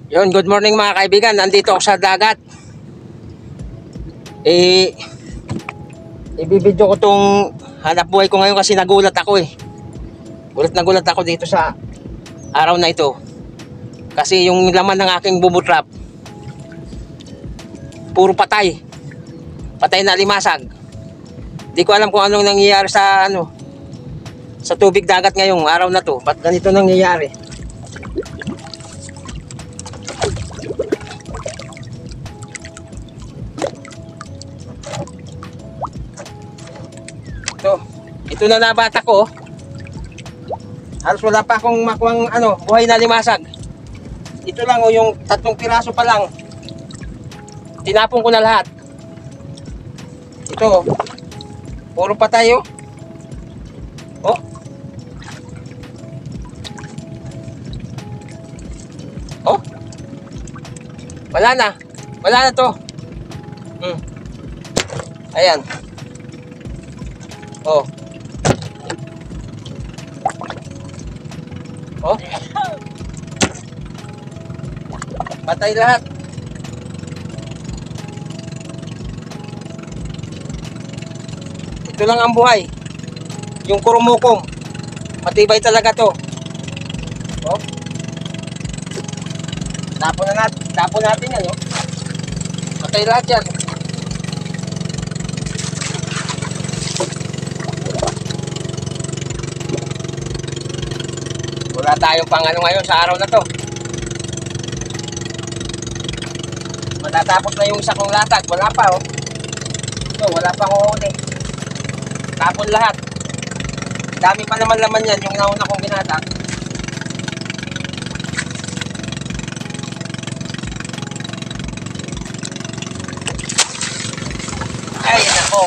Yun, good morning mga kaibigan. Nandito ako sa dagat. Ibibidyo ko tong hanap buhay ko ngayon kasi nagulat ako eh. Nagulat ako dito sa araw na ito. Kasi yung laman ng aking bubut trap, puro patay. Patay na limasag. Di ko alam kung anong nangyayari sa tubig dagat ngayong araw na to. Ba't ganito nangyayari? Ito na nabata ko. Halos wala pa akong makuhang buhay na limasag. Ito lang yung 3 piraso pa lang. Tinapon ko na lahat. Ito puro patay oh. Oh. Wala na to. Ayan. Oh. Patay lahat. Ito lang ang buhay. Yung kurumukom. Matibay talaga to. Oh. Tapon natin yan, oh. Patay lahat yan. Wala tayong pangano ngayon sa araw na to. Matatapos na yung isa kong latag. Wala pa oh. Ito, wala pa akong huli. Tapon lahat. Dami pa naman laman yan yung nauna kong ginatak. Ay, nako.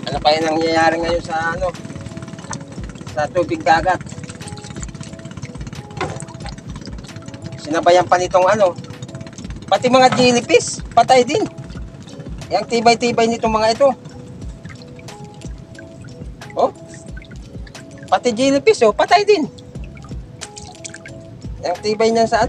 Ano pa yung nangyayari ngayon sa tubig dagat? Sinabayan pa nitong pati mga jellyfish, patay din. Yang tibay-tibay nitong mga ito. Oh. Pati jellyfish oh, patay din. Yang tibay niyan sa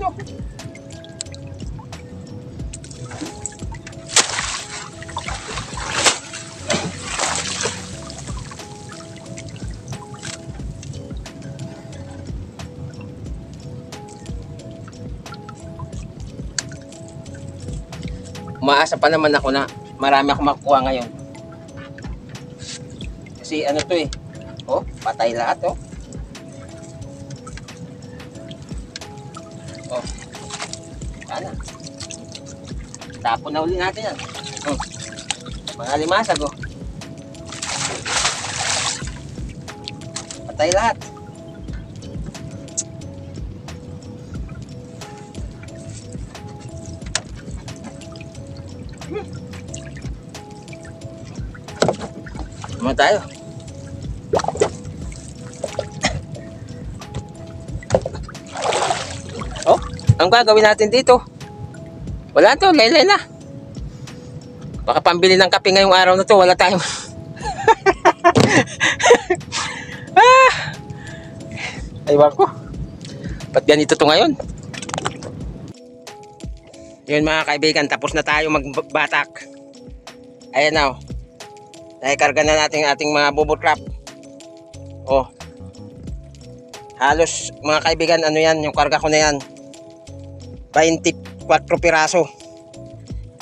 Umaasa pa naman ako na marami akong makukuha ngayon. Kasi to eh. Oh, patay lahat oh. Oh. Sana. Tapon na uli natin yan. Mga limasag oh. Patay lahat. Naman tayo. Oh, ang gagawin natin dito? Wala to, laylay na. Baka pambili ng kape ngayong araw na to, wala tayong. Aywan ko. Ba't ganito to ngayon? Yun mga kaibigan, tapos na tayo magbatak. Ayan na oh. Naikarga na natin ating mga bubut trap. Oh. Halos mga kaibigan, yan, yung karga ko na yan. 24 piraso.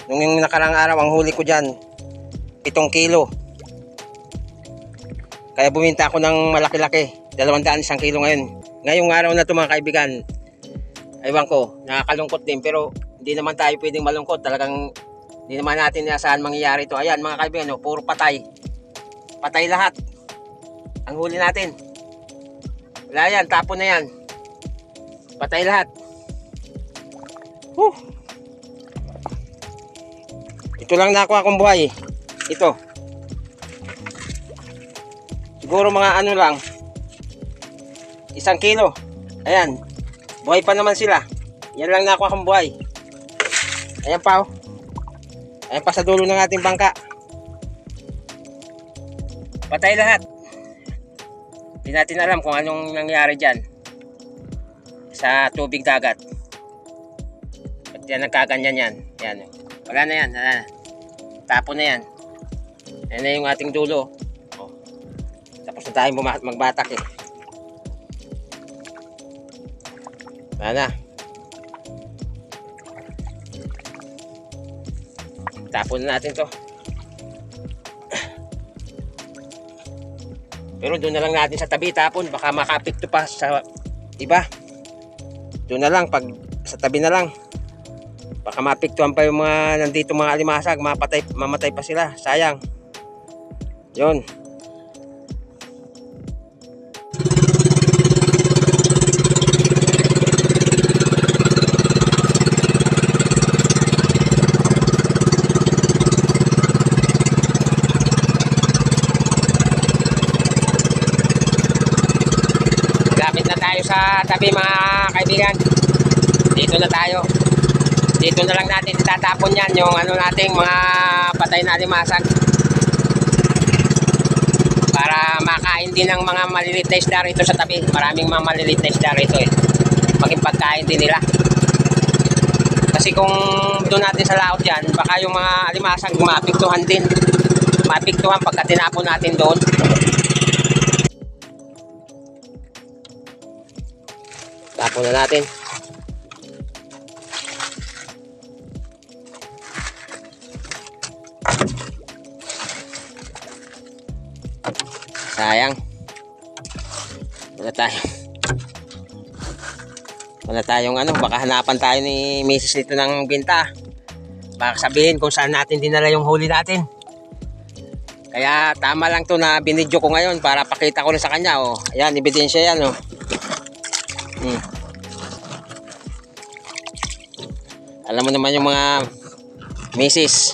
Nung nakarang araw, ang huli ko dyan, 7 kilo. Kaya buminta ako ng malaki-laki. 200 isang kilo ngayon. Ngayong araw na ito mga kaibigan, aywan ko, nakakalungkot din. Pero hindi naman tayo pwedeng malungkot. Talagang hindi naman natin saan mangyayari ito. Ayan mga kaibigan, puro patay. Patay lahat. Ang huli natin. Wala yan, tapon na yan. Patay lahat. Ito lang nakuha kong buhay. Ito. Siguro mga lang. 1 kilo. Ayan. Buhay pa naman sila. Yan lang nakuha kong buhay. Ayan pa oh. Ayan pa sa dulo ng ating bangka. Patay lahat. Hindi natin alam kung anong nangyari dyan. sa tubig dagat. At yan, nagkaganyan yan. Yan. Wala na yan. Tapo na yan. Yan na yung ating dulo. Oh. Tapos na tayong magbatak eh. Wala na. Tapon na natin to. Pero doon na lang natin sa tabi tapon. Baka makapikto pa sa iba. Doon na lang. Pag sa tabi na lang. Baka mapiktuhan pa yung mga nandito mga alimasag. Mamatay pa sila. Sayang. Yun. Sa tabi mga kaibigan, dito na tayo. Dito na lang natin itatapon yan yung ano nating mga patay na alimasag para makain din ng mga maliliit na isda rito sa tabi. Maraming mga maliliit na isda rito eh, maging pagkain din nila. Kasi kung doon natin sa laot yan, baka yung mga alimasag mapiktuhan din, mapiktuhan pagka tinapon natin doon. Tapon na natin. Sayang. Wala tayong ano, baka hanapan tayo ni Mrs. dito ng binta. Baka sabihin kung saan natin dinala yung huli natin. Kaya tama lang to na binidyo ko ngayon para pakita ko na sa kanya. Oh, ayan, ebidensya yan. Oh. Alam mo naman yung mga misis,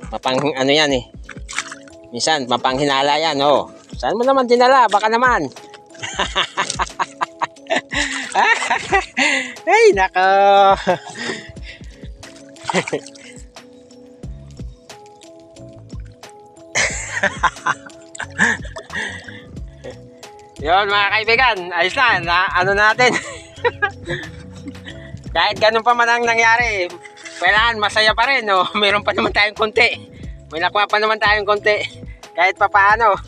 mapang ano yan eh, minsan mapanghinala yan. Oh, saan mo naman dinala, baka naman. Ay nako. Yun mga kaibigan, ayos na ano natin. Kahit ganun pa man ang nangyari, kailangan masaya pa rin, no? Meron pa naman tayong konti. May nakuha pa naman tayong konti. Kahit pa paano.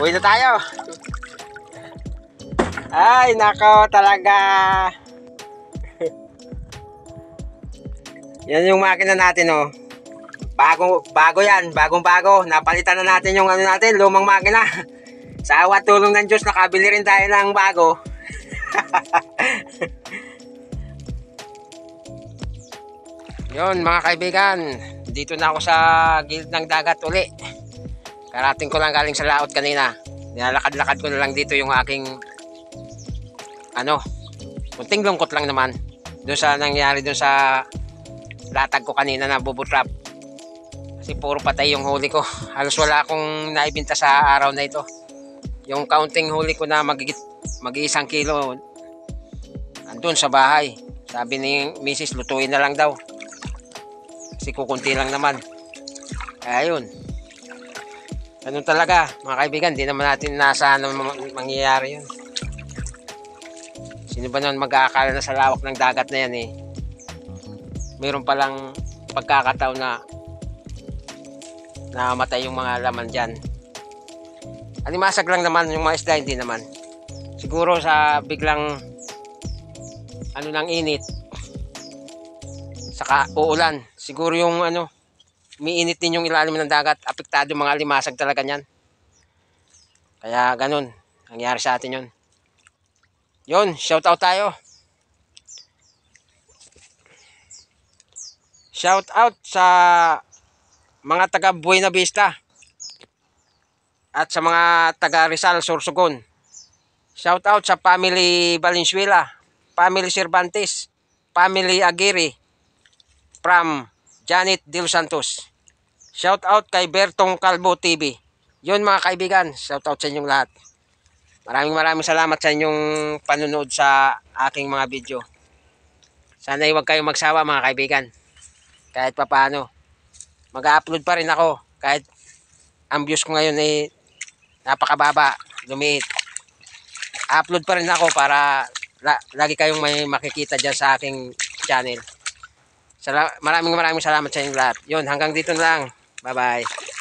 Uwi na tayo. Ay, nako talaga. Yan yung makina natin, oh. Bago yan, bagong-bago. Napalitan na natin yung ano natin, lumang makina. Sa awa tulong ng Diyos, nakabili rin tayo ng bago. Yun mga kaibigan, dito na ako sa gilid ng dagat uli. Karating ko lang galing sa laot kanina. Nilalakad-lakad ko na lang dito yung aking ano, kunting lungkot lang naman doon sa nangyari doon sa latag ko kanina na bubutrap. Kasi puro patay yung huli ko. Halos wala akong naibinta sa araw na ito. Yung counting huli ko na mag-1 kilo andun sa bahay. Sabi ni Mrs. lutuin na lang daw. Kasi kukunti lang naman. Kaya yun. Ganun talaga mga kaibigan. Di naman natin nasa ano mangyayari yun. Sino ba naman mag-aakala na sa lawak ng dagat na yan eh. Mayroon palang pagkakataon na namatay yung mga laman dyan. Alimasag lang naman yung mga isda, hindi naman. Siguro sa biglang ano ng init saka uulan, siguro yung ano umiinit din yung ilalim ng dagat, apektado yung mga alimasag talaga niyan. Kaya ganun nangyari sa atin yun. Yun, shout out tayo. Shout out sa mga taga Buena Vista at sa mga taga Rizal, Sorsogon. Shout out sa family Valenzuela, family Cervantes, family Aguirre from Janet Del Santos. Shout out kay Bertong Calvo TV. Yun mga kaibigan, shout out sa inyong lahat. Maraming salamat sa inyong panunod sa aking mga video. Sana huwag kayong magsawa mga kaibigan. Kahit papaano, mag-upload pa rin ako kahit ang views ko ngayon ay napakababa, lumiit. upload pa rin ako para lagi kayong may makikita dyan sa aking channel. Maraming salamat sa inyong lahat. Yun, hanggang dito na lang. Bye-bye.